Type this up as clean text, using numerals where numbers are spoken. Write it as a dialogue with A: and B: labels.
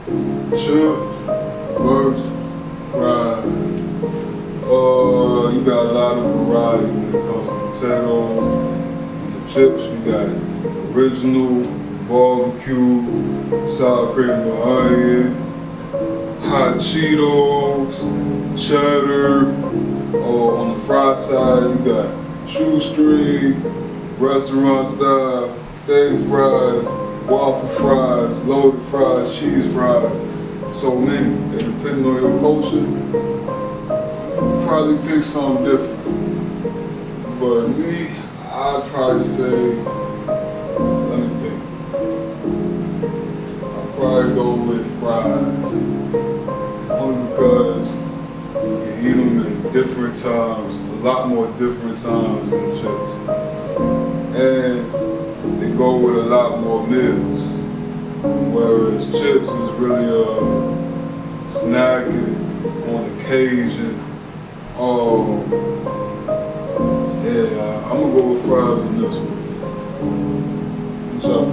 A: chips, burgers, fries. You got a lot of variety when it comes to potatoes and the chips. You got original, barbecue, sour cream and onion, hot Cheetos, cheddar. On the fry side, you got shoestring, restaurant style, steak fries, waffle fries, loaded fries, cheese fries, so many. And depending on your culture, you probably pick something different. But me, I'd probably say, let me think. I'd probably go with fries. Only because you can eat them at different times, a lot more different times than chips. And they go with a lot more meals. Whereas chips is really snacking on occasion. Yeah, I'm gonna go with fries on this one. What's up?